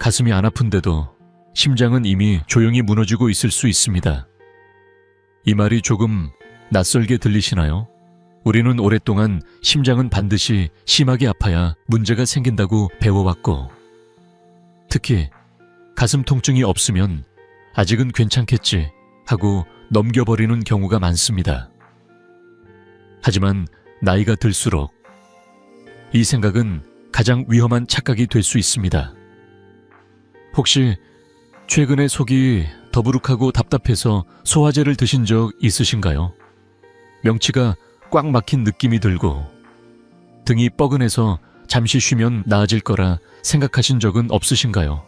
가슴이 안 아픈데도 심장은 이미 조용히 무너지고 있을 수 있습니다. 이 말이 조금 낯설게 들리시나요? 우리는 오랫동안 심장은 반드시 심하게 아파야 문제가 생긴다고 배워왔고, 특히 가슴 통증이 없으면 아직은 괜찮겠지 하고 넘겨버리는 경우가 많습니다. 하지만 나이가 들수록 이 생각은 가장 위험한 착각이 될 수 있습니다. 혹시 최근에 속이 더부룩하고 답답해서 소화제를 드신 적 있으신가요? 명치가 꽉 막힌 느낌이 들고 등이 뻐근해서 잠시 쉬면 나아질 거라 생각하신 적은 없으신가요?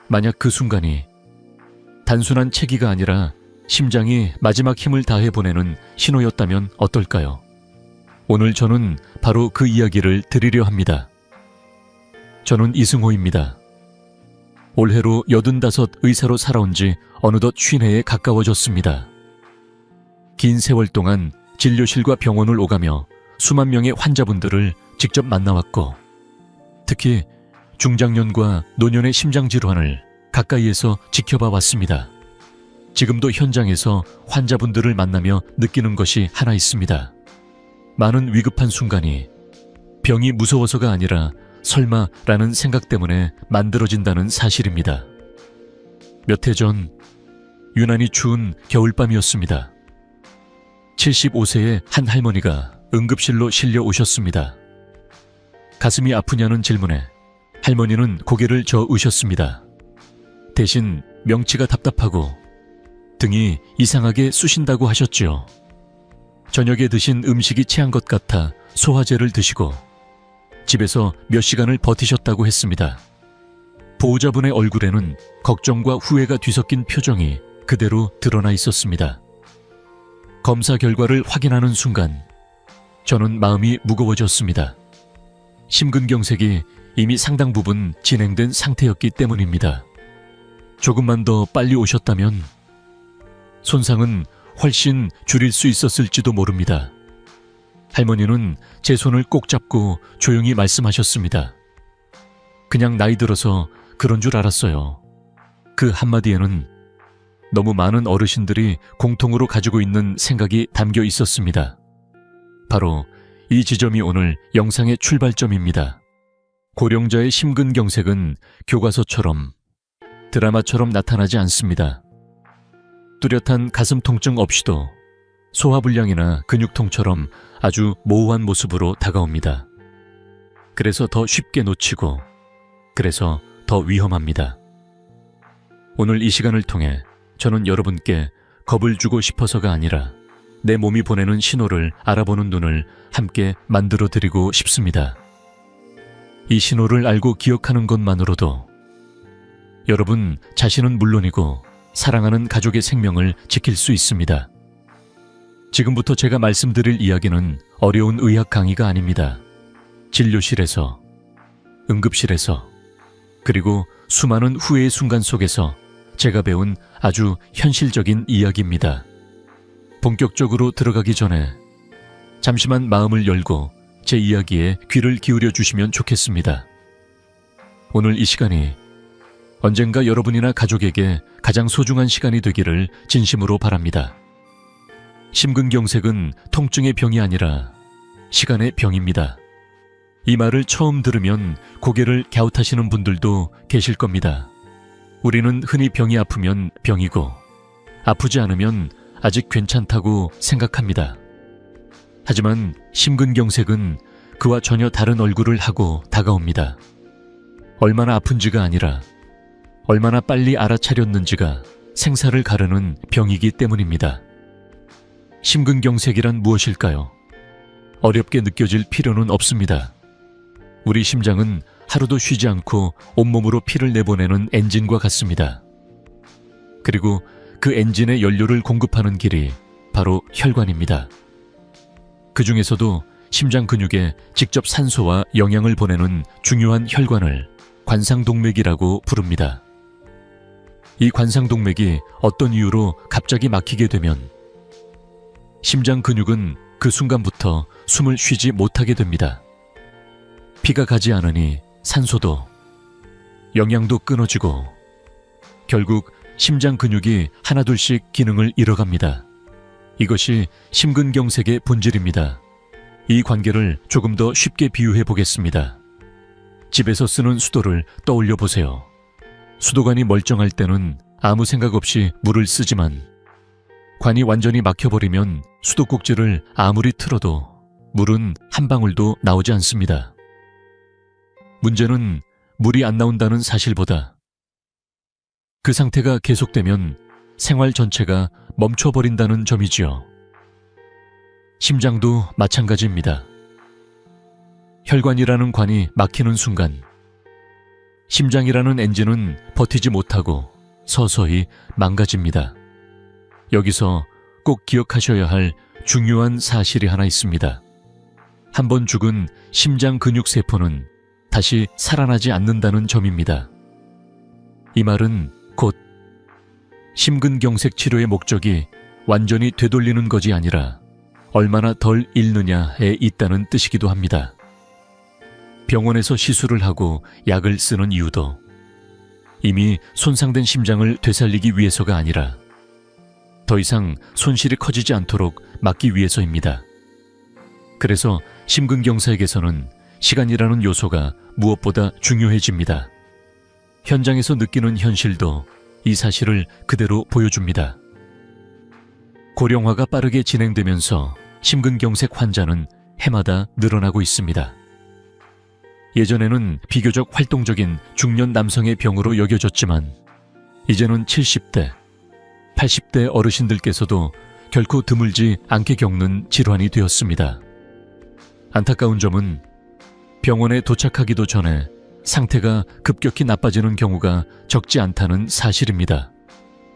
만약 그 순간이 단순한 체기가 아니라 심장이 마지막 힘을 다해 보내는 신호였다면 어떨까요? 오늘 저는 바로 그 이야기를 드리려 합니다. 저는 이승호입니다. 올해로 85 의사로 살아온 지 어느덧 50회에 가까워졌습니다. 긴 세월 동안 진료실과 병원을 오가며 수만 명의 환자분들을 직접 만나왔고, 특히 중장년과 노년의 심장질환을 가까이에서 지켜봐 왔습니다. 지금도 현장에서 환자분들을 만나며 느끼는 것이 하나 있습니다. 많은 위급한 순간이 병이 무서워서가 아니라 설마라는 생각 때문에 만들어진다는 사실입니다. 몇 해 전 유난히 추운 겨울밤이었습니다. 75세의 한 할머니가 응급실로 실려 오셨습니다. 가슴이 아프냐는 질문에 할머니는 고개를 저으셨습니다. 대신 명치가 답답하고 등이 이상하게 쑤신다고 하셨지요. 저녁에 드신 음식이 체한 것 같아 소화제를 드시고 집에서 몇 시간을 버티셨다고 했습니다. 보호자분의 얼굴에는 걱정과 후회가 뒤섞인 표정이 그대로 드러나 있었습니다. 검사 결과를 확인하는 순간 저는 마음이 무거워졌습니다. 심근경색이 이미 상당 부분 진행된 상태였기 때문입니다. 조금만 더 빨리 오셨다면 손상은 훨씬 줄일 수 있었을지도 모릅니다. 할머니는 제 손을 꼭 잡고 조용히 말씀하셨습니다. 그냥 나이 들어서 그런 줄 알았어요. 그 한마디에는 너무 많은 어르신들이 공통으로 가지고 있는 생각이 담겨 있었습니다. 바로 이 지점이 오늘 영상의 출발점입니다. 고령자의 심근경색은 교과서처럼 드라마처럼 나타나지 않습니다. 뚜렷한 가슴 통증 없이도 소화불량이나 근육통처럼 아주 모호한 모습으로 다가옵니다. 그래서 더 쉽게 놓치고, 그래서 더 위험합니다. 오늘 이 시간을 통해 저는 여러분께 겁을 주고 싶어서가 아니라 내 몸이 보내는 신호를 알아보는 눈을 함께 만들어 드리고 싶습니다. 이 신호를 알고 기억하는 것만으로도 여러분 자신은 물론이고 사랑하는 가족의 생명을 지킬 수 있습니다. 지금부터 제가 말씀드릴 이야기는 어려운 의학 강의가 아닙니다. 진료실에서, 응급실에서, 그리고 수많은 후회의 순간 속에서 제가 배운 아주 현실적인 이야기입니다. 본격적으로 들어가기 전에 잠시만 마음을 열고 제 이야기에 귀를 기울여 주시면 좋겠습니다. 오늘 이 시간이 언젠가 여러분이나 가족에게 가장 소중한 시간이 되기를 진심으로 바랍니다. 심근경색은 통증의 병이 아니라 시간의 병입니다. 이 말을 처음 들으면 고개를 갸웃하시는 분들도 계실 겁니다. 우리는 흔히 병이 아프면 병이고 아프지 않으면 아직 괜찮다고 생각합니다. 하지만 심근경색은 그와 전혀 다른 얼굴을 하고 다가옵니다. 얼마나 아픈지가 아니라 얼마나 빨리 알아차렸는지가 생사를 가르는 병이기 때문입니다. 심근경색이란 무엇일까요? 어렵게 느껴질 필요는 없습니다. 우리 심장은 하루도 쉬지 않고 온몸으로 피를 내보내는 엔진과 같습니다. 그리고 그 엔진의 연료를 공급하는 길이 바로 혈관입니다. 그 중에서도 심장 근육에 직접 산소와 영양을 보내는 중요한 혈관을 관상동맥이라고 부릅니다. 이 관상동맥이 어떤 이유로 갑자기 막히게 되면 심장 근육은 그 순간부터 숨을 쉬지 못하게 됩니다. 피가 가지 않으니 산소도, 영양도 끊어지고 결국 심장 근육이 하나둘씩 기능을 잃어갑니다. 이것이 심근경색의 본질입니다. 이 관계를 조금 더 쉽게 비유해 보겠습니다. 집에서 쓰는 수도를 떠올려 보세요. 수도관이 멀쩡할 때는 아무 생각 없이 물을 쓰지만 관이 완전히 막혀버리면 수도꼭지를 아무리 틀어도 물은 한 방울도 나오지 않습니다. 문제는 물이 안 나온다는 사실보다 그 상태가 계속되면 생활 전체가 멈춰버린다는 점이지요. 심장도 마찬가지입니다. 혈관이라는 관이 막히는 순간 심장이라는 엔진은 버티지 못하고 서서히 망가집니다. 여기서 꼭 기억하셔야 할 중요한 사실이 하나 있습니다. 한번 죽은 심장 근육세포는 다시 살아나지 않는다는 점입니다. 이 말은 곧 심근경색 치료의 목적이 완전히 되돌리는 것이 아니라 얼마나 덜 잃느냐에 있다는 뜻이기도 합니다. 병원에서 시술을 하고 약을 쓰는 이유도 이미 손상된 심장을 되살리기 위해서가 아니라 더 이상 손실이 커지지 않도록 막기 위해서입니다. 그래서 심근경색에서는 시간이라는 요소가 무엇보다 중요해집니다. 현장에서 느끼는 현실도 이 사실을 그대로 보여줍니다. 고령화가 빠르게 진행되면서 심근경색 환자는 해마다 늘어나고 있습니다. 예전에는 비교적 활동적인 중년 남성의 병으로 여겨졌지만 이제는 70대, 80대 어르신들께서도 결코 드물지 않게 겪는 질환이 되었습니다. 안타까운 점은 병원에 도착하기도 전에 상태가 급격히 나빠지는 경우가 적지 않다는 사실입니다.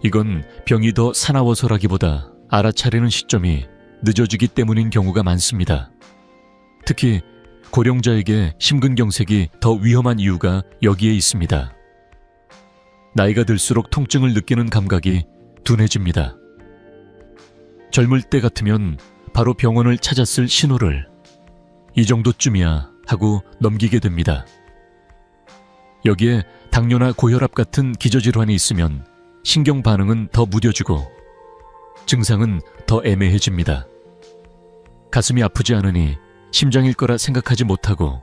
이건 병이 더 사나워서라기보다 알아차리는 시점이 늦어지기 때문인 경우가 많습니다. 특히 고령자에게 심근경색이 더 위험한 이유가 여기에 있습니다. 나이가 들수록 통증을 느끼는 감각이 둔해집니다. 젊을 때 같으면 바로 병원을 찾았을 신호를 이 정도쯤이야 하고 넘기게 됩니다. 여기에 당뇨나 고혈압 같은 기저질환이 있으면 신경 반응은 더 무뎌지고 증상은 더 애매해집니다. 가슴이 아프지 않으니 심장일 거라 생각하지 못하고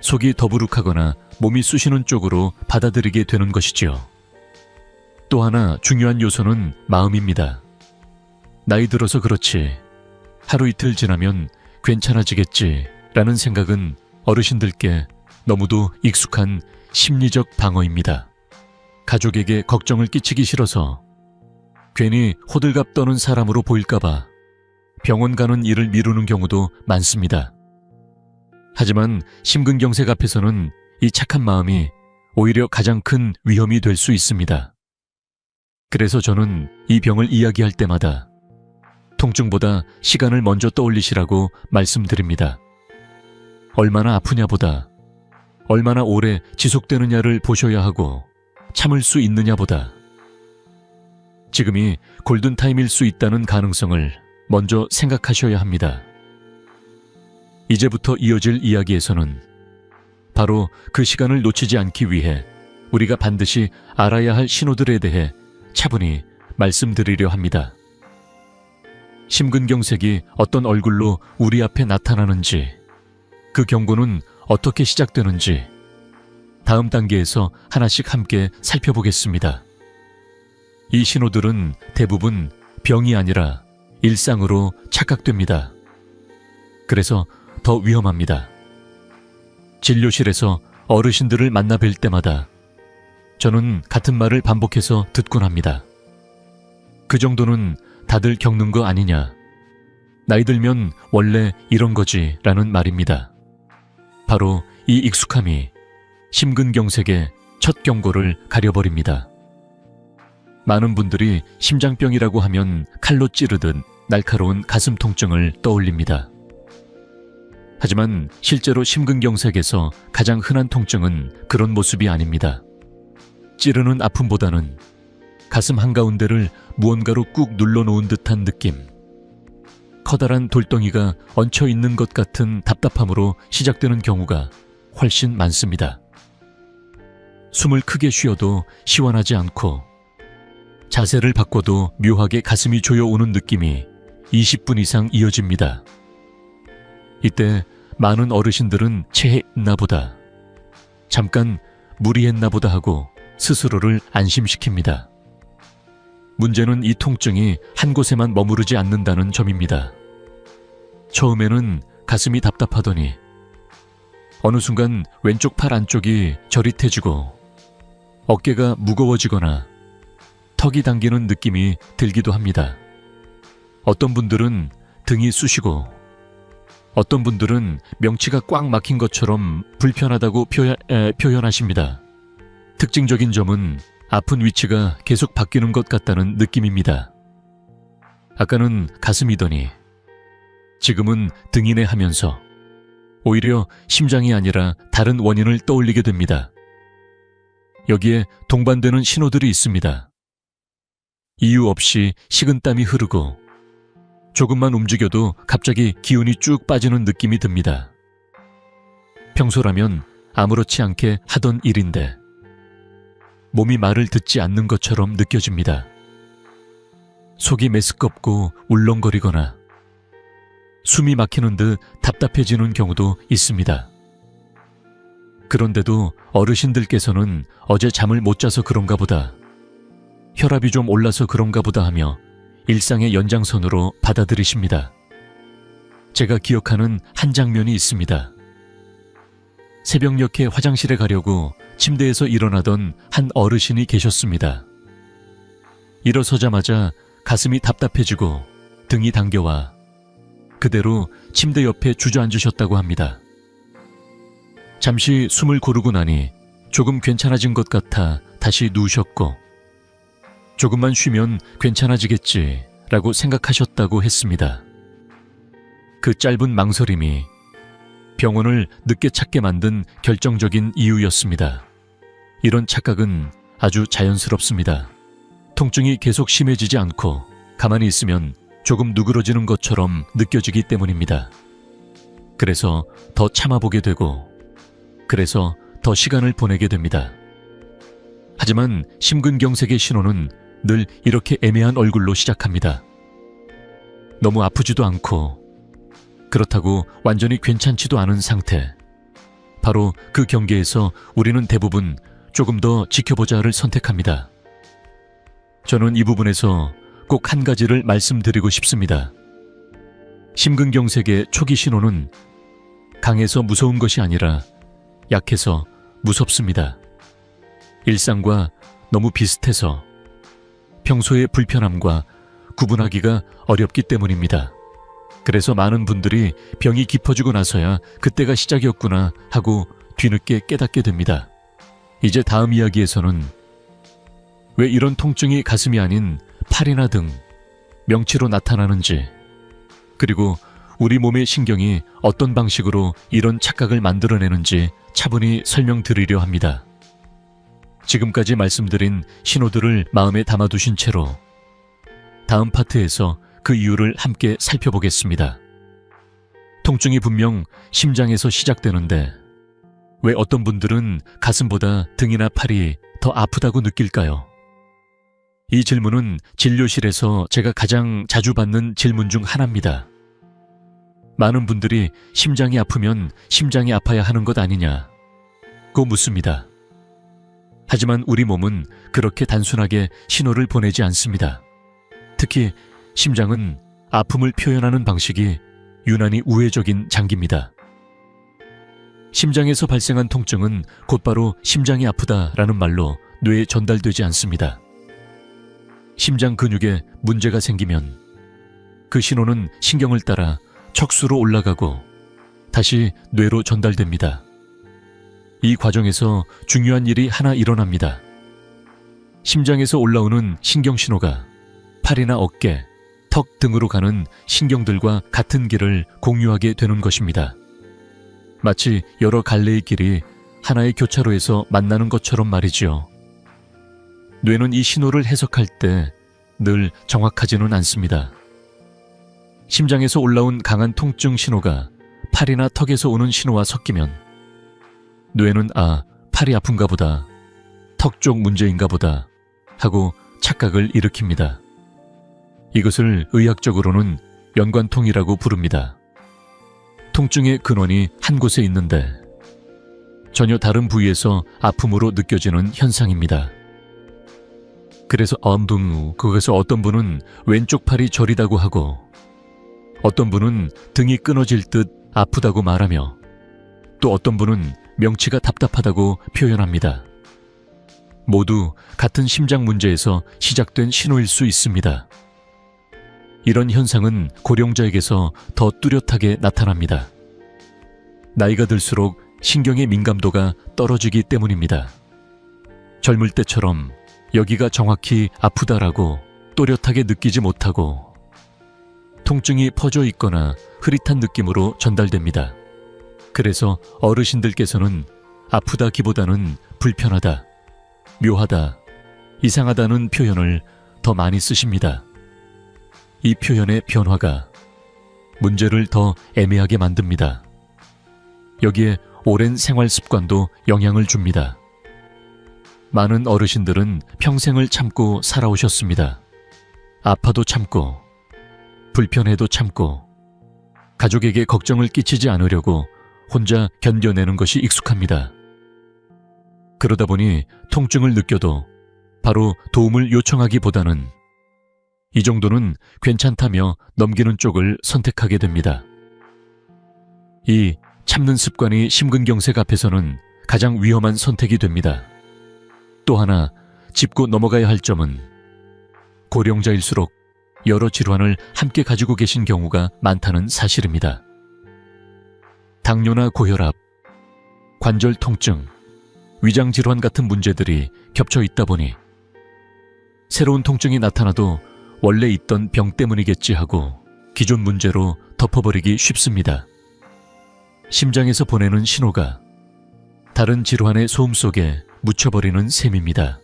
속이 더부룩하거나 몸이 쑤시는 쪽으로 받아들이게 되는 것이지요. 또 하나 중요한 요소는 마음입니다. 나이 들어서 그렇지, 하루 이틀 지나면 괜찮아지겠지 라는 생각은 어르신들께 너무도 익숙한 심리적 방어입니다. 가족에게 걱정을 끼치기 싫어서 괜히 호들갑 떠는 사람으로 보일까봐 병원 가는 일을 미루는 경우도 많습니다. 하지만 심근경색 앞에서는 이 착한 마음이 오히려 가장 큰 위험이 될 수 있습니다. 그래서 저는 이 병을 이야기할 때마다 통증보다 시간을 먼저 떠올리시라고 말씀드립니다. 얼마나 아프냐보다 얼마나 오래 지속되느냐를 보셔야 하고 참을 수 있느냐보다 지금이 골든타임일 수 있다는 가능성을 먼저 생각하셔야 합니다. 이제부터 이어질 이야기에서는 바로 그 시간을 놓치지 않기 위해 우리가 반드시 알아야 할 신호들에 대해 차분히 말씀드리려 합니다. 심근경색이 어떤 얼굴로 우리 앞에 나타나는지, 그 경고는 어떻게 시작되는지 다음 단계에서 하나씩 함께 살펴보겠습니다. 이 신호들은 대부분 병이 아니라 일상으로 착각됩니다. 그래서 더 위험합니다. 진료실에서 어르신들을 만나 뵐 때마다 저는 같은 말을 반복해서 듣곤 합니다. 그 정도는 다들 겪는 거 아니냐. 나이 들면 원래 이런 거지 라는 말입니다. 바로 이 익숙함이 심근경색의 첫 경고를 가려버립니다. 많은 분들이 심장병이라고 하면 칼로 찌르듯 날카로운 가슴 통증을 떠올립니다. 하지만 실제로 심근경색에서 가장 흔한 통증은 그런 모습이 아닙니다. 찌르는 아픔보다는 가슴 한가운데를 무언가로 꾹 눌러놓은 듯한 느낌, 커다란 돌덩이가 얹혀 있는 것 같은 답답함으로 시작되는 경우가 훨씬 많습니다. 숨을 크게 쉬어도 시원하지 않고 자세를 바꿔도 묘하게 가슴이 조여오는 느낌이 20분 이상 이어집니다. 이때 많은 어르신들은 체했나 보다, 잠깐 무리했나 보다 하고 스스로를 안심시킵니다. 문제는 이 통증이 한 곳에만 머무르지 않는다는 점입니다. 처음에는 가슴이 답답하더니 어느 순간 왼쪽 팔 안쪽이 저릿해지고 어깨가 무거워지거나 턱이 당기는 느낌이 들기도 합니다. 어떤 분들은 등이 쑤시고 어떤 분들은 명치가 꽉 막힌 것처럼 불편하다고 표현하십니다. 특징적인 점은 아픈 위치가 계속 바뀌는 것 같다는 느낌입니다. 아까는 가슴이더니 지금은 등이네 하면서 오히려 심장이 아니라 다른 원인을 떠올리게 됩니다. 여기에 동반되는 신호들이 있습니다. 이유 없이 식은땀이 흐르고 조금만 움직여도 갑자기 기운이 쭉 빠지는 느낌이 듭니다. 평소라면 아무렇지 않게 하던 일인데 몸이 말을 듣지 않는 것처럼 느껴집니다. 속이 메스껍고 울렁거리거나 숨이 막히는 듯 답답해지는 경우도 있습니다. 그런데도 어르신들께서는 어제 잠을 못 자서 그런가 보다, 혈압이 좀 올라서 그런가 보다 하며 일상의 연장선으로 받아들이십니다. 제가 기억하는 한 장면이 있습니다. 새벽녘에 화장실에 가려고 침대에서 일어나던 한 어르신이 계셨습니다. 일어서자마자 가슴이 답답해지고 등이 당겨와 그대로 침대 옆에 주저앉으셨다고 합니다. 잠시 숨을 고르고 나니 조금 괜찮아진 것 같아 다시 누우셨고 조금만 쉬면 괜찮아지겠지라고 생각하셨다고 했습니다. 그 짧은 망설임이 병원을 늦게 찾게 만든 결정적인 이유였습니다. 이런 착각은 아주 자연스럽습니다. 통증이 계속 심해지지 않고 가만히 있으면 조금 누그러지는 것처럼 느껴지기 때문입니다. 그래서 더 참아보게 되고 그래서 더 시간을 보내게 됩니다. 하지만 심근경색의 신호는 늘 이렇게 애매한 얼굴로 시작합니다. 너무 아프지도 않고 그렇다고 완전히 괜찮지도 않은 상태. 바로 그 경계에서 우리는 대부분 조금 더 지켜보자를 선택합니다. 저는 이 부분에서 꼭 한 가지를 말씀드리고 싶습니다. 심근경색의 초기 신호는 강해서 무서운 것이 아니라 약해서 무섭습니다. 일상과 너무 비슷해서 평소의 불편함과 구분하기가 어렵기 때문입니다. 그래서 많은 분들이 병이 깊어지고 나서야 그때가 시작이었구나 하고 뒤늦게 깨닫게 됩니다. 이제 다음 이야기에서는 왜 이런 통증이 가슴이 아닌 팔이나 등, 명치로 나타나는지, 그리고 우리 몸의 신경이 어떤 방식으로 이런 착각을 만들어내는지 차분히 설명드리려 합니다. 지금까지 말씀드린 신호들을 마음에 담아두신 채로 다음 파트에서 그 이유를 함께 살펴보겠습니다. 통증이 분명 심장에서 시작되는데 왜 어떤 분들은 가슴보다 등이나 팔이 더 아프다고 느낄까요? 이 질문은 진료실에서 제가 가장 자주 받는 질문 중 하나입니다. 많은 분들이 심장이 아프면 심장이 아파야 하는 것 아니냐고 묻습니다. 하지만 우리 몸은 그렇게 단순하게 신호를 보내지 않습니다. 특히 심장은 아픔을 표현하는 방식이 유난히 우회적인 장기입니다. 심장에서 발생한 통증은 곧바로 심장이 아프다라는 말로 뇌에 전달되지 않습니다. 심장 근육에 문제가 생기면 그 신호는 신경을 따라 척수로 올라가고 다시 뇌로 전달됩니다. 이 과정에서 중요한 일이 하나 일어납니다. 심장에서 올라오는 신경신호가 팔이나 어깨, 턱 등으로 가는 신경들과 같은 길을 공유하게 되는 것입니다. 마치 여러 갈래의 길이 하나의 교차로에서 만나는 것처럼 말이지요. 뇌는 이 신호를 해석할 때 늘 정확하지는 않습니다. 심장에서 올라온 강한 통증 신호가 팔이나 턱에서 오는 신호와 섞이면 뇌는 팔이 아픈가 보다 턱 쪽 문제인가 보다 하고 착각을 일으킵니다. 이것을 의학적으로는 연관통이라고 부릅니다. 통증의 근원이 한 곳에 있는데 전혀 다른 부위에서 아픔으로 느껴지는 현상입니다. 그래서 그것을 어떤 분은 왼쪽 팔이 저리다고 하고 어떤 분은 등이 끊어질 듯 아프다고 말하며 또 어떤 분은 명치가 답답하다고 표현합니다. 모두 같은 심장 문제에서 시작된 신호일 수 있습니다. 이런 현상은 고령자에게서 더 뚜렷하게 나타납니다. 나이가 들수록 신경의 민감도가 떨어지기 때문입니다. 젊을 때처럼 여기가 정확히 아프다라고 또렷하게 느끼지 못하고 통증이 퍼져 있거나 흐릿한 느낌으로 전달됩니다. 그래서 어르신들께서는 아프다기보다는 불편하다, 묘하다, 이상하다는 표현을 더 많이 쓰십니다. 이 표현의 변화가 문제를 더 애매하게 만듭니다. 여기에 오랜 생활 습관도 영향을 줍니다. 많은 어르신들은 평생을 참고 살아오셨습니다. 아파도 참고, 불편해도 참고, 가족에게 걱정을 끼치지 않으려고 혼자 견뎌내는 것이 익숙합니다. 그러다 보니 통증을 느껴도 바로 도움을 요청하기보다는 이 정도는 괜찮다며 넘기는 쪽을 선택하게 됩니다. 이 참는 습관이 심근경색 앞에서는 가장 위험한 선택이 됩니다. 또 하나 짚고 넘어가야 할 점은 고령자일수록 여러 질환을 함께 가지고 계신 경우가 많다는 사실입니다. 당뇨나 고혈압, 관절 통증, 위장 질환 같은 문제들이 겹쳐 있다 보니 새로운 통증이 나타나도 원래 있던 병 때문이겠지 하고 기존 문제로 덮어버리기 쉽습니다. 심장에서 보내는 신호가 다른 질환의 소음 속에 묻혀버리는 셈입니다.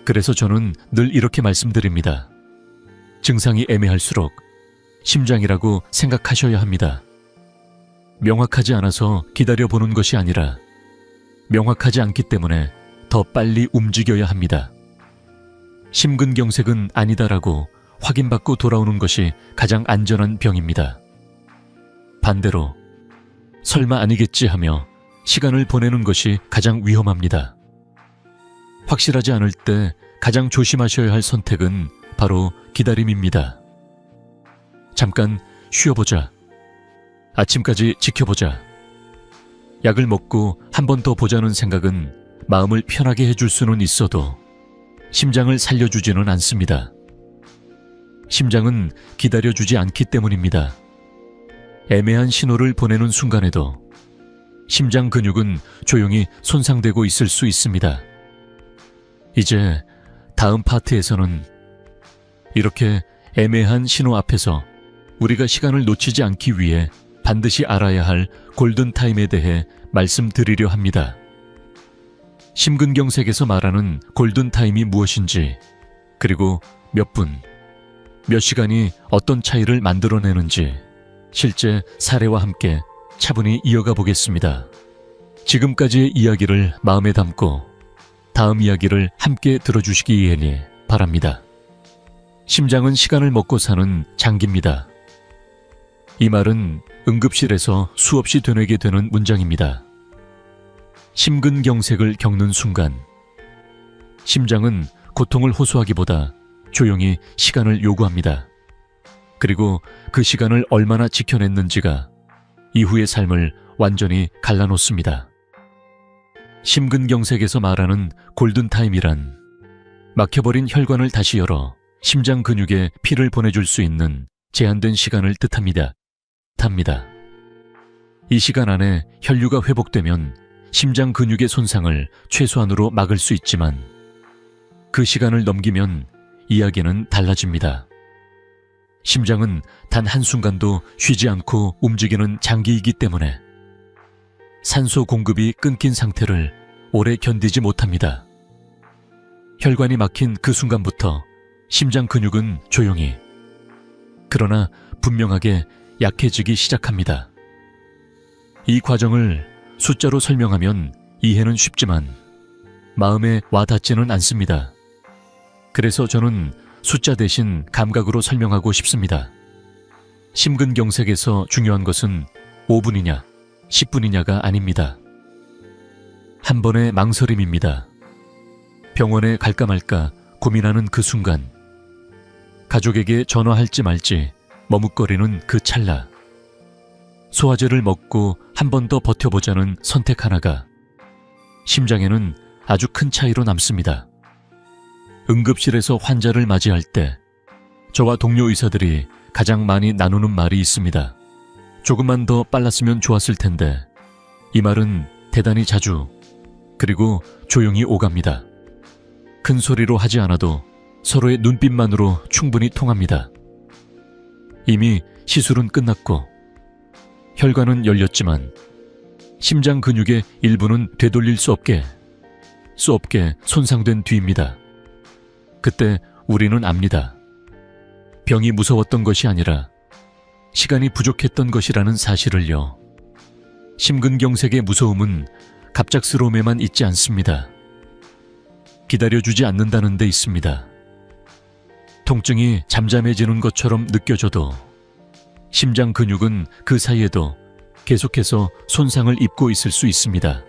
그래서 저는 늘 이렇게 말씀드립니다. 증상이 애매할수록 심장이라고 생각하셔야 합니다. 명확하지 않아서 기다려보는 것이 아니라 명확하지 않기 때문에 더 빨리 움직여야 합니다. 심근경색은 아니다라고 확인받고 돌아오는 것이 가장 안전한 병입니다. 반대로 설마 아니겠지 하며 시간을 보내는 것이 가장 위험합니다. 확실하지 않을 때 가장 조심하셔야 할 선택은 바로 기다림입니다. 잠깐 쉬어보자. 아침까지 지켜보자. 약을 먹고 한 번 더 보자는 생각은 마음을 편하게 해줄 수는 있어도 심장을 살려주지는 않습니다. 심장은 기다려주지 않기 때문입니다. 애매한 신호를 보내는 순간에도 심장 근육은 조용히 손상되고 있을 수 있습니다. 이제 다음 파트에서는 이렇게 애매한 신호 앞에서 우리가 시간을 놓치지 않기 위해 반드시 알아야 할 골든타임에 대해 말씀드리려 합니다. 심근경색에서 말하는 골든타임이 무엇인지, 그리고 몇 분, 몇 시간이 어떤 차이를 만들어내는지 실제 사례와 함께 차분히 이어가 보겠습니다. 지금까지의 이야기를 마음에 담고 다음 이야기를 함께 들어주시기 바랍니다. 심장은 시간을 먹고 사는 장기입니다. 이 말은 응급실에서 수없이 되뇌게 되는 문장입니다. 심근경색을 겪는 순간 심장은 고통을 호소하기보다 조용히 시간을 요구합니다. 그리고 그 시간을 얼마나 지켜냈는지가 이후의 삶을 완전히 갈라놓습니다. 심근경색에서 말하는 골든타임이란 막혀버린 혈관을 다시 열어 심장 근육에 피를 보내줄 수 있는 제한된 시간을 뜻합니다. 이 시간 안에 혈류가 회복되면 심장 근육의 손상을 최소한으로 막을 수 있지만 그 시간을 넘기면 이야기는 달라집니다. 심장은 단 한순간도 쉬지 않고 움직이는 장기이기 때문에 산소 공급이 끊긴 상태를 오래 견디지 못합니다. 혈관이 막힌 그 순간부터 심장 근육은 조용히, 그러나 분명하게 약해지기 시작합니다. 이 과정을 숫자로 설명하면 이해는 쉽지만 마음에 와 닿지는 않습니다. 그래서 저는 숫자 대신 감각으로 설명하고 싶습니다. 심근경색에서 중요한 것은 5분이냐, 10분이냐가 아닙니다. 한 번의 망설임입니다. 병원에 갈까 말까 고민하는 그 순간, 가족에게 전화할지 말지 머뭇거리는 그 찰나, 소화제를 먹고 한 번 더 버텨보자는 선택 하나가 심장에는 아주 큰 차이로 남습니다. 응급실에서 환자를 맞이할 때 저와 동료 의사들이 가장 많이 나누는 말이 있습니다. 조금만 더 빨랐으면 좋았을 텐데. 이 말은 대단히 자주, 그리고 조용히 오갑니다. 큰 소리로 하지 않아도 서로의 눈빛만으로 충분히 통합니다. 이미 시술은 끝났고 혈관은 열렸지만 심장 근육의 일부는 되돌릴 수 없게 손상된 뒤입니다. 그때 우리는 압니다. 병이 무서웠던 것이 아니라 시간이 부족했던 것이라는 사실을요. 심근경색의 무서움은 갑작스러움에만 있지 않습니다. 기다려주지 않는다는 데 있습니다. 통증이 잠잠해지는 것처럼 느껴져도 심장 근육은 그 사이에도 계속해서 손상을 입고 있을 수 있습니다.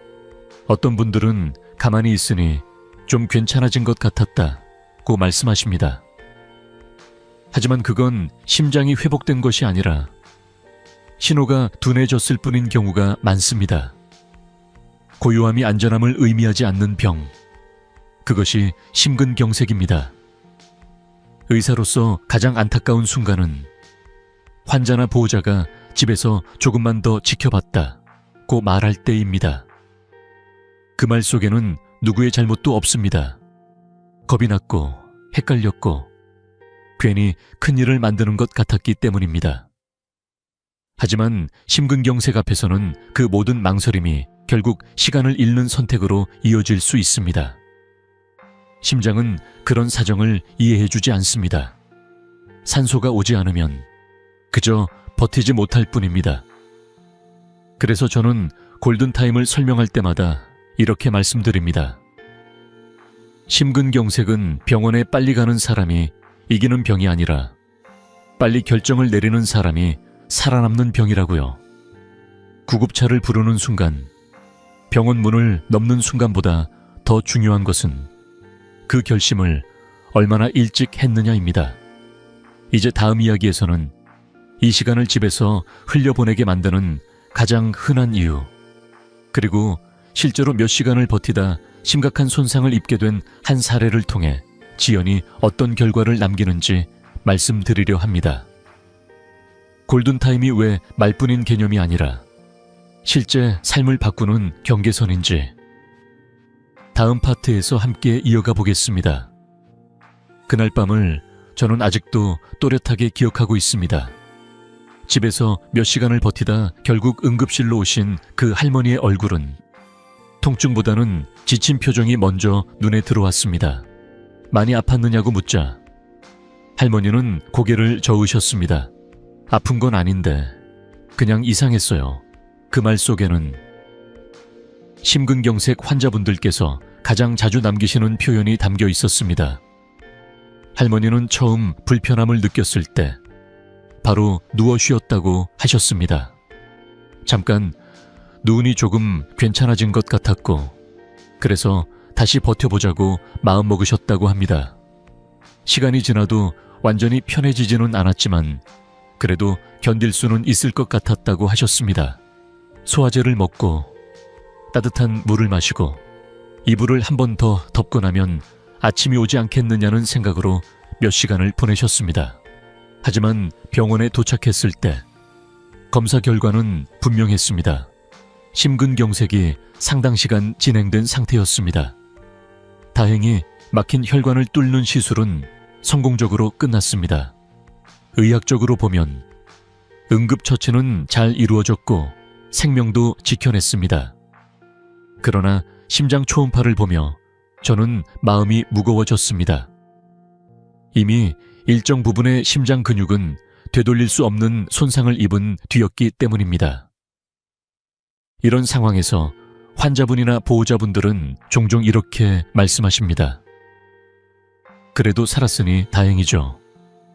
어떤 분들은 가만히 있으니 좀 괜찮아진 것 같았다고 말씀하십니다. 하지만 그건 심장이 회복된 것이 아니라 신호가 둔해졌을 뿐인 경우가 많습니다. 고요함이 안전함을 의미하지 않는 병, 그것이 심근경색입니다. 의사로서 가장 안타까운 순간은 환자나 보호자가 집에서 조금만 더 지켜봤다고 말할 때입니다. 그 말 속에는 누구의 잘못도 없습니다. 겁이 났고 헷갈렸고 괜히 큰일을 만드는 것 같았기 때문입니다. 하지만 심근경색 앞에서는 그 모든 망설임이 결국 시간을 잃는 선택으로 이어질 수 있습니다. 심장은 그런 사정을 이해해주지 않습니다. 산소가 오지 않으면 그저 버티지 못할 뿐입니다. 그래서 저는 골든타임을 설명할 때마다 이렇게 말씀드립니다. 심근경색은 병원에 빨리 가는 사람이 이기는 병이 아니라 빨리 결정을 내리는 사람이 살아남는 병이라고요. 구급차를 부르는 순간, 병원 문을 넘는 순간보다 더 중요한 것은 그 결심을 얼마나 일찍 했느냐입니다. 이제 다음 이야기에서는 이 시간을 집에서 흘려보내게 만드는 가장 흔한 이유, 그리고 실제로 몇 시간을 버티다 심각한 손상을 입게 된 한 사례를 통해 지연이 어떤 결과를 남기는지 말씀드리려 합니다. 골든타임이 왜 말뿐인 개념이 아니라 실제 삶을 바꾸는 경계선인지 다음 파트에서 함께 이어가 보겠습니다. 그날 밤을 저는 아직도 또렷하게 기억하고 있습니다. 집에서 몇 시간을 버티다 결국 응급실로 오신 그 할머니의 얼굴은 통증보다는 지친 표정이 먼저 눈에 들어왔습니다. 많이 아팠느냐고 묻자 할머니는 고개를 저으셨습니다. 아픈 건 아닌데 그냥 이상했어요. 그 말 속에는 심근경색 환자분들께서 가장 자주 남기시는 표현이 담겨 있었습니다. 할머니는 처음 불편함을 느꼈을 때 바로 누워 쉬었다고 하셨습니다. 잠깐 눈이 조금 괜찮아진 것 같았고 그래서 다시 버텨보자고 마음먹으셨다고 합니다. 시간이 지나도 완전히 편해지지는 않았지만 그래도 견딜 수는 있을 것 같았다고 하셨습니다. 소화제를 먹고 따뜻한 물을 마시고 이불을 한 번 더 덮고 나면 아침이 오지 않겠느냐는 생각으로 몇 시간을 보내셨습니다. 하지만 병원에 도착했을 때 검사 결과는 분명했습니다. 심근경색이 상당 시간 진행된 상태였습니다. 다행히 막힌 혈관을 뚫는 시술은 성공적으로 끝났습니다. 의학적으로 보면 응급처치는 잘 이루어졌고 생명도 지켜냈습니다. 그러나 심장 초음파를 보며 저는 마음이 무거워졌습니다. 이미 일정 부분의 심장 근육은 되돌릴 수 없는 손상을 입은 뒤였기 때문입니다. 이런 상황에서 환자분이나 보호자분들은 종종 이렇게 말씀하십니다. 그래도 살았으니 다행이죠.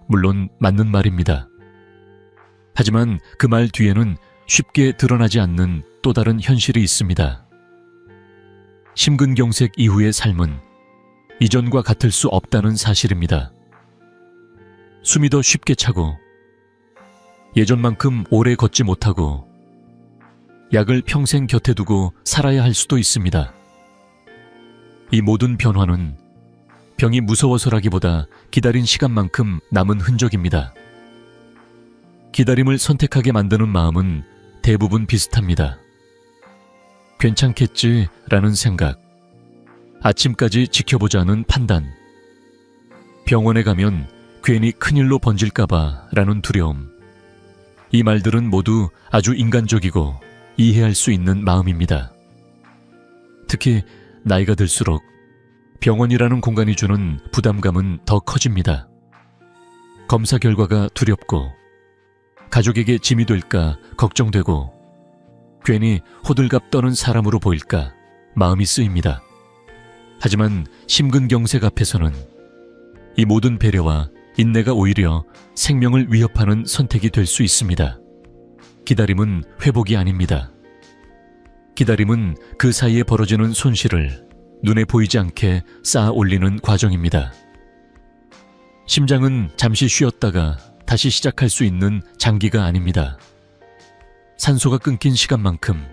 물론 맞는 말입니다. 하지만 그 말 뒤에는 쉽게 드러나지 않는 또 다른 현실이 있습니다. 심근경색 이후의 삶은 이전과 같을 수 없다는 사실입니다. 숨이 더 쉽게 차고 예전만큼 오래 걷지 못하고 약을 평생 곁에 두고 살아야 할 수도 있습니다. 이 모든 변화는 병이 무서워서라기보다 기다린 시간만큼 남은 흔적입니다. 기다림을 선택하게 만드는 마음은 대부분 비슷합니다. 괜찮겠지라는 생각, 아침까지 지켜보자는 판단, 병원에 가면 괜히 큰일로 번질까봐 라는 두려움. 이 말들은 모두 아주 인간적이고 이해할 수 있는 마음입니다. 특히 나이가 들수록 병원이라는 공간이 주는 부담감은 더 커집니다. 검사 결과가 두렵고 가족에게 짐이 될까 걱정되고 괜히 호들갑 떠는 사람으로 보일까 마음이 쓰입니다. 하지만 심근경색 앞에서는 이 모든 배려와 인내가 오히려 생명을 위협하는 선택이 될 수 있습니다. 기다림은 회복이 아닙니다. 기다림은 그 사이에 벌어지는 손실을 눈에 보이지 않게 쌓아 올리는 과정입니다. 심장은 잠시 쉬었다가 다시 시작할 수 있는 장기가 아닙니다. 산소가 끊긴 시간만큼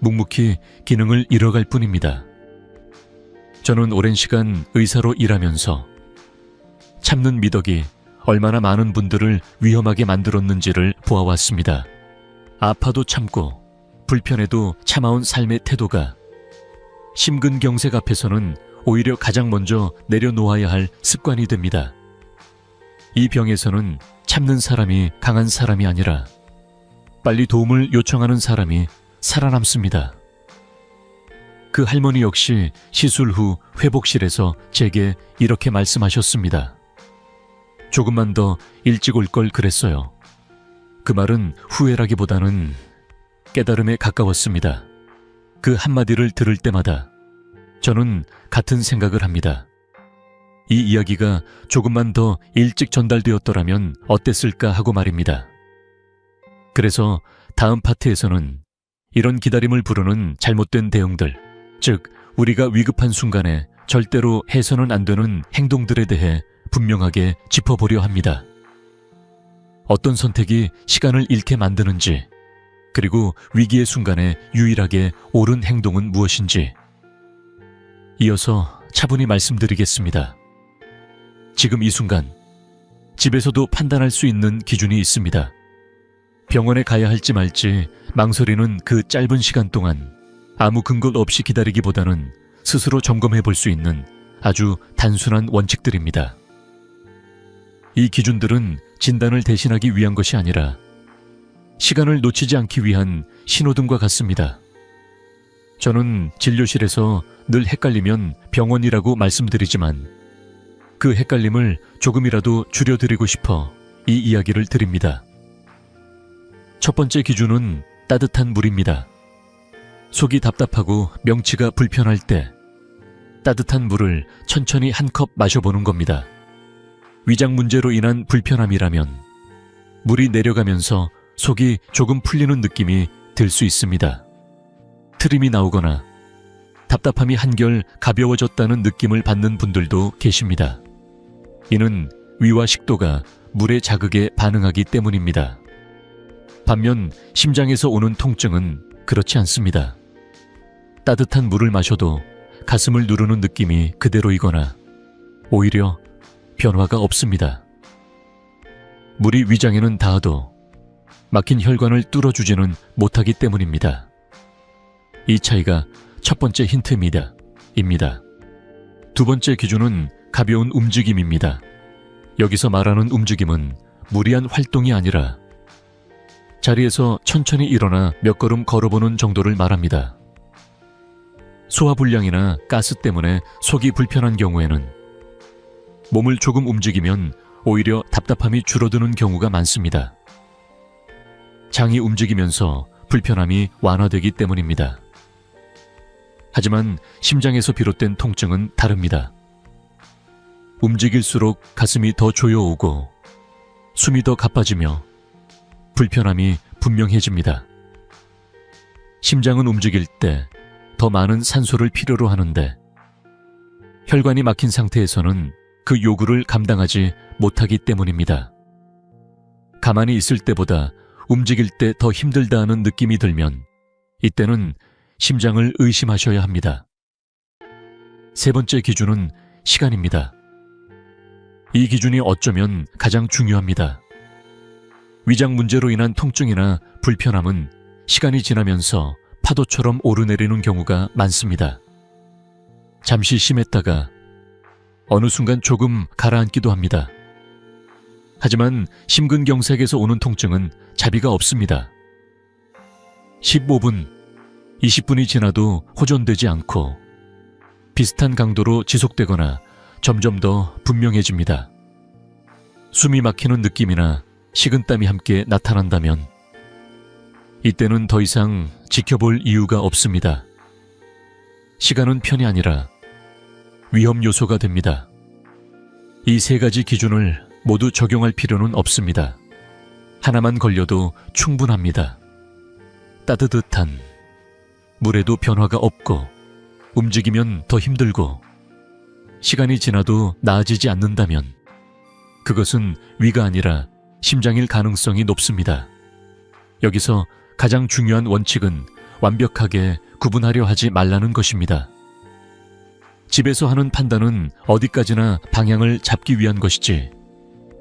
묵묵히 기능을 잃어갈 뿐입니다. 저는 오랜 시간 의사로 일하면서 참는 미덕이 얼마나 많은 분들을 위험하게 만들었는지를 보아왔습니다. 아파도 참고 불편해도 참아온 삶의 태도가 심근경색 앞에서는 오히려 가장 먼저 내려놓아야 할 습관이 됩니다. 이 병에서는 참는 사람이 강한 사람이 아니라 빨리 도움을 요청하는 사람이 살아남습니다. 그 할머니 역시 시술 후 회복실에서 제게 이렇게 말씀하셨습니다. 조금만 더 일찍 올 걸 그랬어요. 그 말은 후회라기보다는 깨달음에 가까웠습니다. 그 한마디를 들을 때마다 저는 같은 생각을 합니다. 이 이야기가 조금만 더 일찍 전달되었더라면 어땠을까 하고 말입니다. 그래서 다음 파트에서는 이런 기다림을 부르는 잘못된 대응들, 즉 우리가 위급한 순간에 절대로 해서는 안 되는 행동들에 대해 분명하게 짚어보려 합니다. 어떤 선택이 시간을 잃게 만드는지, 그리고 위기의 순간에 유일하게 옳은 행동은 무엇인지 이어서 차분히 말씀드리겠습니다. 지금 이 순간 집에서도 판단할 수 있는 기준이 있습니다. 병원에 가야 할지 말지 망설이는 그 짧은 시간 동안 아무 근거 없이 기다리기보다는 스스로 점검해 볼 수 있는 아주 단순한 원칙들입니다. 이 기준들은 진단을 대신하기 위한 것이 아니라 시간을 놓치지 않기 위한 신호등과 같습니다. 저는 진료실에서 늘 헷갈리면 병원이라고 말씀드리지만 그 헷갈림을 조금이라도 줄여드리고 싶어 이 이야기를 드립니다. 첫 번째 기준은 따뜻한 물입니다. 속이 답답하고 명치가 불편할 때 따뜻한 물을 천천히 한 컵 마셔보는 겁니다. 위장 문제로 인한 불편함이라면 물이 내려가면서 속이 조금 풀리는 느낌이 들 수 있습니다. 트림이 나오거나 답답함이 한결 가벼워졌다는 느낌을 받는 분들도 계십니다. 이는 위와 식도가 물의 자극에 반응하기 때문입니다. 반면 심장에서 오는 통증은 그렇지 않습니다. 따뜻한 물을 마셔도 가슴을 누르는 느낌이 그대로이거나 오히려 변화가 없습니다. 물이 위장에는 닿아도 막힌 혈관을 뚫어주지는 못하기 때문입니다. 이 차이가 첫 번째 힌트입니다. 두 번째 기준은 가벼운 움직임입니다. 여기서 말하는 움직임은 무리한 활동이 아니라 자리에서 천천히 일어나 몇 걸음 걸어보는 정도를 말합니다. 소화불량이나 가스 때문에 속이 불편한 경우에는 몸을 조금 움직이면 오히려 답답함이 줄어드는 경우가 많습니다. 장이 움직이면서 불편함이 완화되기 때문입니다. 하지만 심장에서 비롯된 통증은 다릅니다. 움직일수록 가슴이 더 조여오고 숨이 더 가빠지며 불편함이 분명해집니다. 심장은 움직일 때 더 많은 산소를 필요로 하는데 혈관이 막힌 상태에서는 그 요구를 감당하지 못하기 때문입니다. 가만히 있을 때보다 움직일 때 더 힘들다 하는 느낌이 들면 이때는 심장을 의심하셔야 합니다. 세 번째 기준은 시간입니다. 이 기준이 어쩌면 가장 중요합니다. 위장 문제로 인한 통증이나 불편함은 시간이 지나면서 파도처럼 오르내리는 경우가 많습니다. 잠시 심했다가 어느 순간 조금 가라앉기도 합니다. 하지만 심근경색에서 오는 통증은 자비가 없습니다. 15분, 20분이 지나도 호전되지 않고 비슷한 강도로 지속되거나 점점 더 분명해집니다. 숨이 막히는 느낌이나 식은땀이 함께 나타난다면 이때는 더 이상 지켜볼 이유가 없습니다. 시간은 편이 아니라 위험 요소가 됩니다. 이 세 가지 기준을 모두 적용할 필요는 없습니다. 하나만 걸려도 충분합니다. 따뜻한 물에도 변화가 없고 움직이면 더 힘들고 시간이 지나도 나아지지 않는다면 그것은 위가 아니라 심장일 가능성이 높습니다. 여기서 가장 중요한 원칙은 완벽하게 구분하려 하지 말라는 것입니다. 집에서 하는 판단은 어디까지나 방향을 잡기 위한 것이지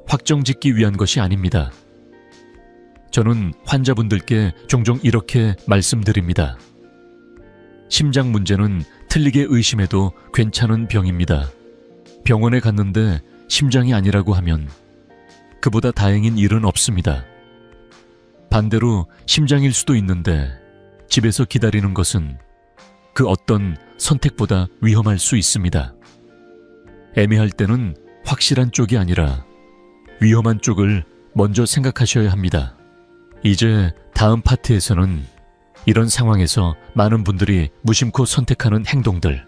확정짓기 위한 것이 아닙니다. 저는 환자분들께 종종 이렇게 말씀드립니다. 심장 문제는 틀리게 의심해도 괜찮은 병입니다. 병원에 갔는데 심장이 아니라고 하면 그보다 다행인 일은 없습니다. 반대로 심장일 수도 있는데 집에서 기다리는 것은 그 어떤 선택보다 위험할 수 있습니다. 애매할 때는 확실한 쪽이 아니라 위험한 쪽을 먼저 생각하셔야 합니다. 이제 다음 파트에서는 이런 상황에서 많은 분들이 무심코 선택하는 행동들,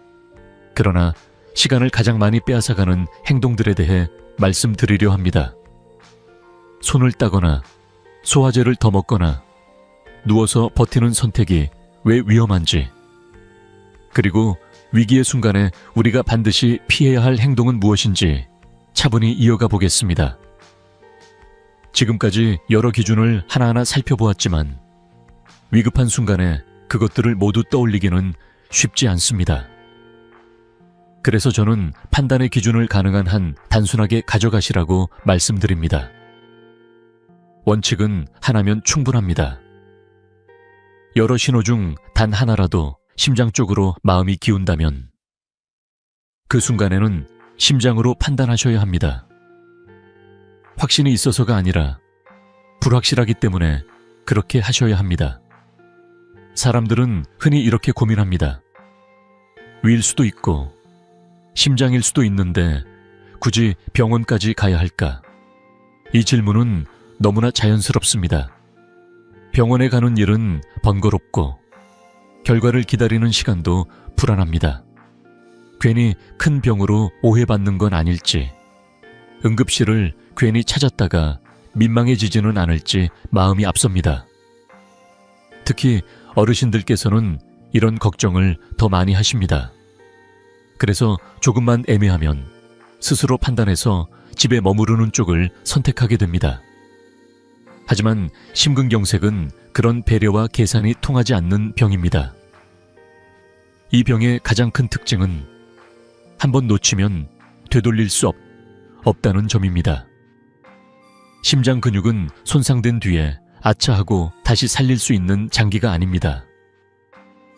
그러나 시간을 가장 많이 빼앗아가는 행동들에 대해 말씀드리려 합니다. 손을 따거나 소화제를 더 먹거나 누워서 버티는 선택이 왜 위험한지, 그리고 위기의 순간에 우리가 반드시 피해야 할 행동은 무엇인지 차분히 이어가 보겠습니다. 지금까지 여러 기준을 하나하나 살펴보았지만 위급한 순간에 그것들을 모두 떠올리기는 쉽지 않습니다. 그래서 저는 판단의 기준을 가능한 한 단순하게 가져가시라고 말씀드립니다. 원칙은 하나면 충분합니다. 여러 신호 중 단 하나라도 심장 쪽으로 마음이 기운다면 그 순간에는 심장으로 판단하셔야 합니다. 확신이 있어서가 아니라 불확실하기 때문에 그렇게 하셔야 합니다. 사람들은 흔히 이렇게 고민합니다. 위일 수도 있고 심장일 수도 있는데 굳이 병원까지 가야 할까? 이 질문은 너무나 자연스럽습니다. 병원에 가는 일은 번거롭고 결과를 기다리는 시간도 불안합니다. 괜히 큰 병으로 오해받는 건 아닐지, 응급실을 괜히 찾았다가 민망해지지는 않을지 마음이 앞섭니다. 특히 어르신들께서는 이런 걱정을 더 많이 하십니다. 그래서 조금만 애매하면 스스로 판단해서 집에 머무르는 쪽을 선택하게 됩니다. 하지만 심근경색은 그런 배려와 계산이 통하지 않는 병입니다. 이 병의 가장 큰 특징은 한번 놓치면 되돌릴 수 없다는 점입니다. 심장 근육은 손상된 뒤에 아차하고 다시 살릴 수 있는 장기가 아닙니다.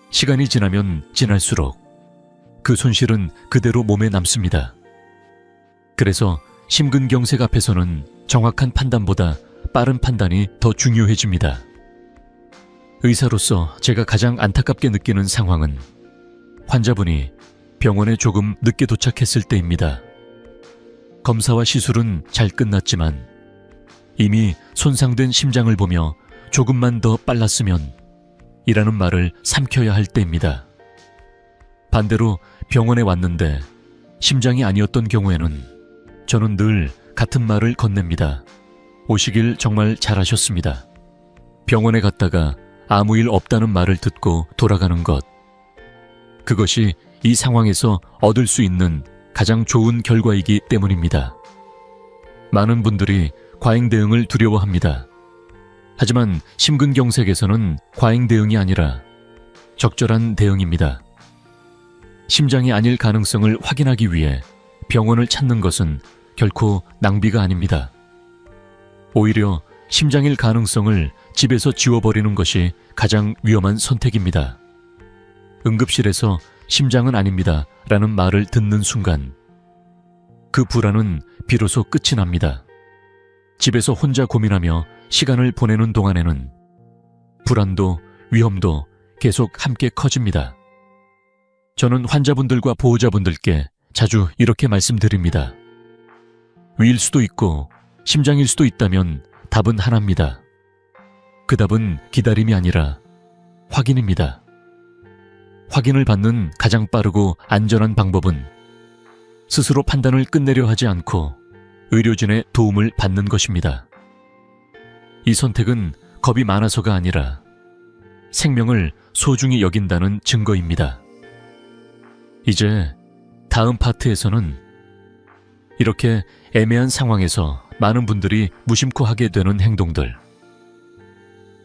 시간이 지나면 지날수록 그 손실은 그대로 몸에 남습니다. 그래서 심근경색 앞에서는 정확한 판단보다 빠른 판단이 더 중요해집니다. 의사로서 제가 가장 안타깝게 느끼는 상황은 환자분이 병원에 조금 늦게 도착했을 때입니다. 검사와 시술은 잘 끝났지만 이미 손상된 심장을 보며 조금만 더 빨랐으면 이라는 말을 삼켜야 할 때입니다. 반대로 병원에 왔는데 심장이 아니었던 경우에는 저는 늘 같은 말을 건넵니다. 오시길 정말 잘하셨습니다. 병원에 갔다가 아무 일 없다는 말을 듣고 돌아가는 것. 그것이 이 상황에서 얻을 수 있는 가장 좋은 결과이기 때문입니다. 많은 분들이 과잉 대응을 두려워합니다. 하지만 심근경색에서는 과잉 대응이 아니라 적절한 대응입니다. 심장이 아닐 가능성을 확인하기 위해 병원을 찾는 것은 결코 낭비가 아닙니다. 오히려 심장일 가능성을 집에서 지워버리는 것이 가장 위험한 선택입니다. 응급실에서 심장은 아닙니다 라는 말을 듣는 순간 그 불안은 비로소 끝이 납니다. 집에서 혼자 고민하며 시간을 보내는 동안에는 불안도 위험도 계속 함께 커집니다. 저는 환자분들과 보호자분들께 자주 이렇게 말씀드립니다. 위일 수도 있고 심장일 수도 있다면 답은 하나입니다. 그 답은 기다림이 아니라 확인입니다. 확인을 받는 가장 빠르고 안전한 방법은 스스로 판단을 끝내려 하지 않고 의료진의 도움을 받는 것입니다. 이 선택은 겁이 많아서가 아니라 생명을 소중히 여긴다는 증거입니다. 이제 다음 파트에서는 이렇게 애매한 상황에서 많은 분들이 무심코 하게 되는 행동들,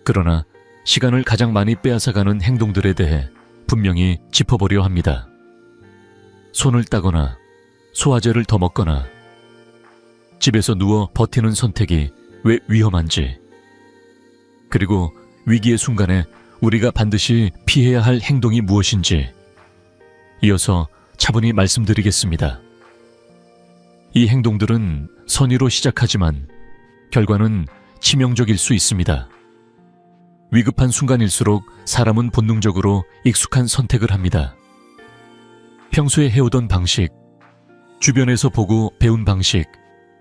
그러나 시간을 가장 많이 빼앗아가는 행동들에 대해 분명히 짚어보려 합니다. 손을 따거나 소화제를 더 먹거나 집에서 누워 버티는 선택이 왜 위험한지, 그리고 위기의 순간에 우리가 반드시 피해야 할 행동이 무엇인지 이어서 차분히 말씀드리겠습니다. 이 행동들은 선의로 시작하지만 결과는 치명적일 수 있습니다. 위급한 순간일수록 사람은 본능적으로 익숙한 선택을 합니다. 평소에 해오던 방식, 주변에서 보고 배운 방식,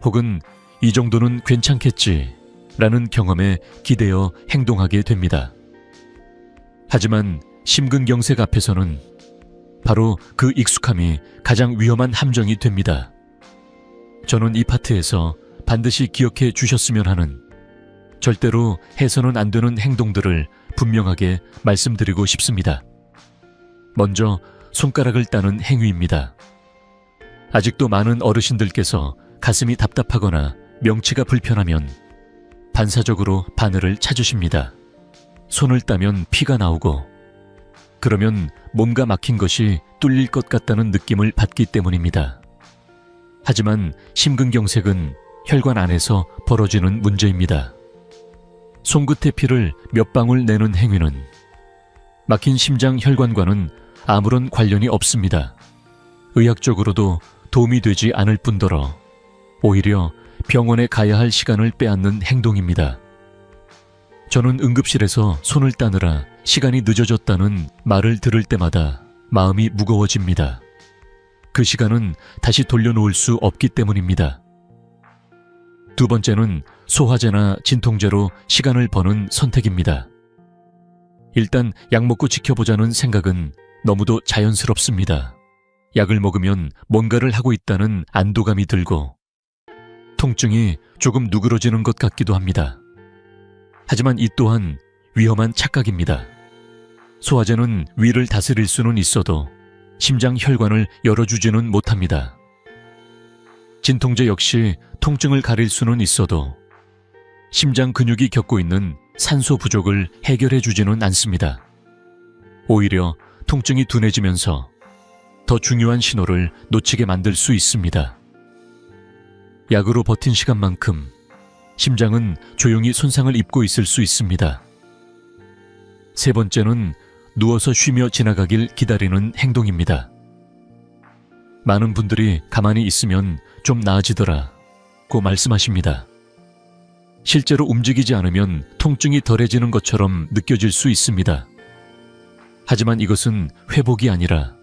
혹은 이 정도는 괜찮겠지 라는 경험에 기대어 행동하게 됩니다. 하지만 심근경색 앞에서는 바로 그 익숙함이 가장 위험한 함정이 됩니다. 저는 이 파트에서 반드시 기억해 주셨으면 하는, 절대로 해서는 안 되는 행동들을 분명하게 말씀드리고 싶습니다. 먼저 손가락을 따는 행위입니다. 아직도 많은 어르신들께서 가슴이 답답하거나 명치가 불편하면 반사적으로 바늘을 찾으십니다. 손을 따면 피가 나오고, 그러면 뭔가 막힌 것이 뚫릴 것 같다는 느낌을 받기 때문입니다. 하지만 심근경색은 혈관 안에서 벌어지는 문제입니다. 손끝의 피를 몇 방울 내는 행위는 막힌 심장 혈관과는 아무런 관련이 없습니다. 의학적으로도 도움이 되지 않을 뿐더러 오히려 병원에 가야 할 시간을 빼앗는 행동입니다. 저는 응급실에서 손을 따느라 시간이 늦어졌다는 말을 들을 때마다 마음이 무거워집니다. 그 시간은 다시 돌려놓을 수 없기 때문입니다. 두 번째는 소화제나 진통제로 시간을 버는 선택입니다. 일단 약 먹고 지켜보자는 생각은 너무도 자연스럽습니다. 약을 먹으면 뭔가를 하고 있다는 안도감이 들고 통증이 조금 누그러지는 것 같기도 합니다. 하지만 이 또한 위험한 착각입니다. 소화제는 위를 다스릴 수는 있어도 심장 혈관을 열어주지는 못합니다. 진통제 역시 통증을 가릴 수는 있어도 심장 근육이 겪고 있는 산소 부족을 해결해 주지는 않습니다. 오히려 통증이 둔해지면서 더 중요한 신호를 놓치게 만들 수 있습니다. 약으로 버틴 시간만큼 심장은 조용히 손상을 입고 있을 수 있습니다. 세 번째는 누워서 쉬며 지나가길 기다리는 행동입니다. 많은 분들이 가만히 있으면 좀 나아지더라고 말씀하십니다. 실제로 움직이지 않으면 통증이 덜해지는 것처럼 느껴질 수 있습니다. 하지만 이것은 회복이 아니라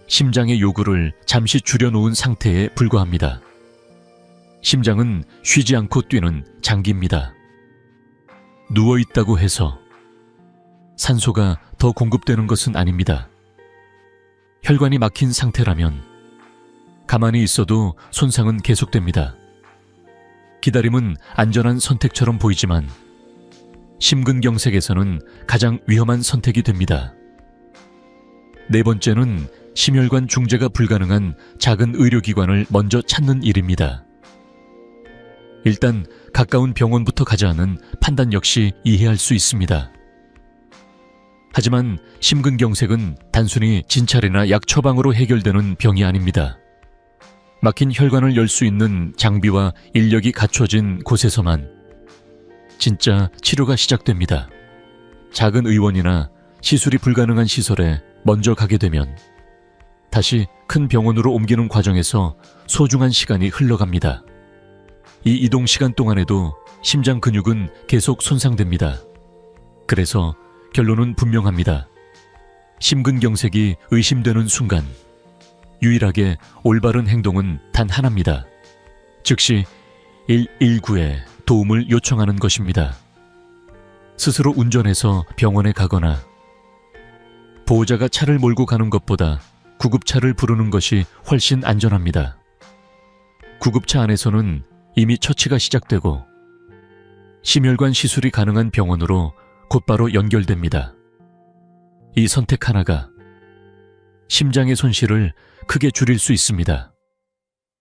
심장의 요구를 잠시 줄여놓은 상태에 불과합니다. 심장은 쉬지 않고 뛰는 장기입니다. 누워있다고 해서 산소가 더 공급되는 것은 아닙니다. 혈관이 막힌 상태라면 가만히 있어도 손상은 계속됩니다. 기다림은 안전한 선택처럼 보이지만 심근경색에서는 가장 위험한 선택이 됩니다. 네 번째는 심혈관 중재가 불가능한 작은 의료기관을 먼저 찾는 일입니다. 일단 가까운 병원부터 가자는 판단 역시 이해할 수 있습니다. 하지만 심근경색은 단순히 진찰이나 약 처방으로 해결되는 병이 아닙니다. 막힌 혈관을 열 수 있는 장비와 인력이 갖춰진 곳에서만 진짜 치료가 시작됩니다. 작은 의원이나 시술이 불가능한 시설에 먼저 가게 되면 다시 큰 병원으로 옮기는 과정에서 소중한 시간이 흘러갑니다. 이 이동 시간 동안에도 심장 근육은 계속 손상됩니다. 그래서 결론은 분명합니다. 심근경색이 의심되는 순간 유일하게 올바른 행동은 단 하나입니다. 즉시 119에 도움을 요청하는 것입니다. 스스로 운전해서 병원에 가거나 보호자가 차를 몰고 가는 것보다 구급차를 부르는 것이 훨씬 안전합니다. 구급차 안에서는 이미 처치가 시작되고 심혈관 시술이 가능한 병원으로 곧바로 연결됩니다. 이 선택 하나가 심장의 손실을 크게 줄일 수 있습니다.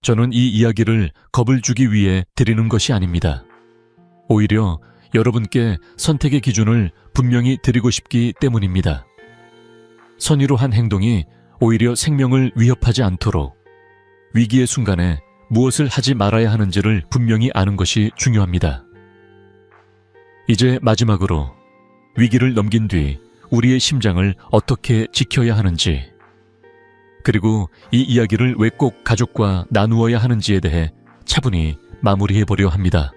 저는 이 이야기를 겁을 주기 위해 드리는 것이 아닙니다. 오히려 여러분께 선택의 기준을 분명히 드리고 싶기 때문입니다. 선의로 한 행동이 오히려 생명을 위협하지 않도록 위기의 순간에 무엇을 하지 말아야 하는지를 분명히 아는 것이 중요합니다. 이제 마지막으로 위기를 넘긴 뒤 우리의 심장을 어떻게 지켜야 하는지, 그리고 이 이야기를 왜 꼭 가족과 나누어야 하는지에 대해 차분히 마무리해보려 합니다.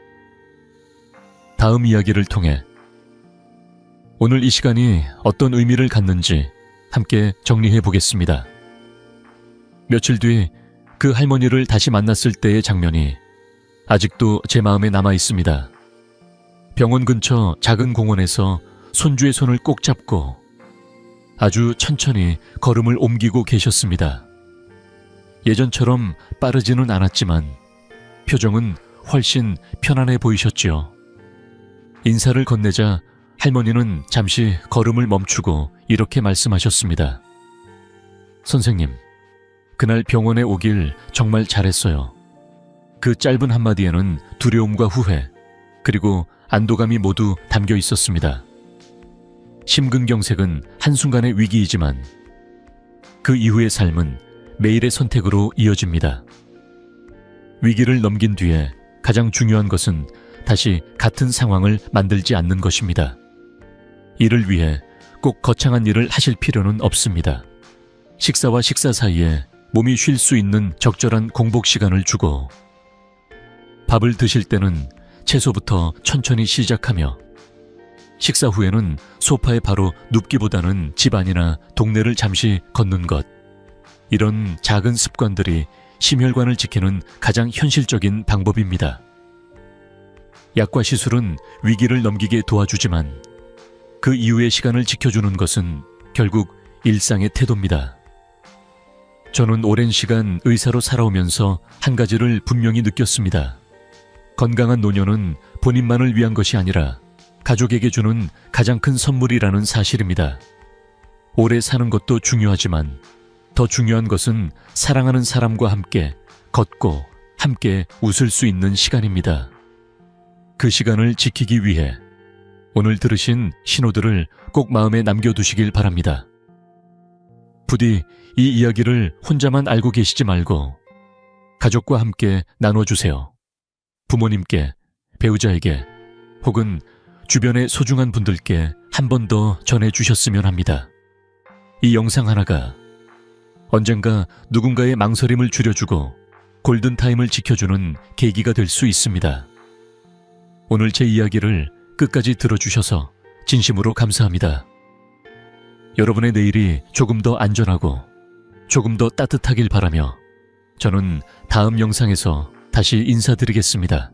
다음 이야기를 통해 오늘 이 시간이 어떤 의미를 갖는지 함께 정리해 보겠습니다. 며칠 뒤 그 할머니를 다시 만났을 때의 장면이 아직도 제 마음에 남아 있습니다. 병원 근처 작은 공원에서 손주의 손을 꼭 잡고 아주 천천히 걸음을 옮기고 계셨습니다. 예전처럼 빠르지는 않았지만 표정은 훨씬 편안해 보이셨지요. 인사를 건네자 할머니는 잠시 걸음을 멈추고 이렇게 말씀하셨습니다. 선생님, 그날 병원에 오길 정말 잘했어요. 그 짧은 한마디에는 두려움과 후회, 그리고 안도감이 모두 담겨 있었습니다. 심근경색은 한순간의 위기이지만 그 이후의 삶은 매일의 선택으로 이어집니다. 위기를 넘긴 뒤에 가장 중요한 것은 다시 같은 상황을 만들지 않는 것입니다. 이를 위해 꼭 거창한 일을 하실 필요는 없습니다. 식사와 식사 사이에 몸이 쉴 수 있는 적절한 공복 시간을 주고 밥을 드실 때는 채소부터 천천히 시작하며 식사 후에는 소파에 바로 눕기보다는 집안이나 동네를 잠시 걷는 것, 이런 작은 습관들이 심혈관을 지키는 가장 현실적인 방법입니다. 약과 시술은 위기를 넘기게 도와주지만 그 이후의 시간을 지켜주는 것은 결국 일상의 태도입니다. 저는 오랜 시간 의사로 살아오면서 한 가지를 분명히 느꼈습니다. 건강한 노년은 본인만을 위한 것이 아니라 가족에게 주는 가장 큰 선물이라는 사실입니다. 오래 사는 것도 중요하지만 더 중요한 것은 사랑하는 사람과 함께 걷고 함께 웃을 수 있는 시간입니다. 그 시간을 지키기 위해 오늘 들으신 신호들을 꼭 마음에 남겨두시길 바랍니다. 부디 이 이야기를 혼자만 알고 계시지 말고 가족과 함께 나눠주세요. 부모님께, 배우자에게, 혹은 주변의 소중한 분들께 한 번 더 전해주셨으면 합니다. 이 영상 하나가 언젠가 누군가의 망설임을 줄여주고 골든타임을 지켜주는 계기가 될 수 있습니다. 오늘 제 이야기를 끝까지 들어주셔서 진심으로 감사합니다. 여러분의 내일이 조금 더 안전하고 조금 더 따뜻하길 바라며 저는 다음 영상에서 다시 인사드리겠습니다.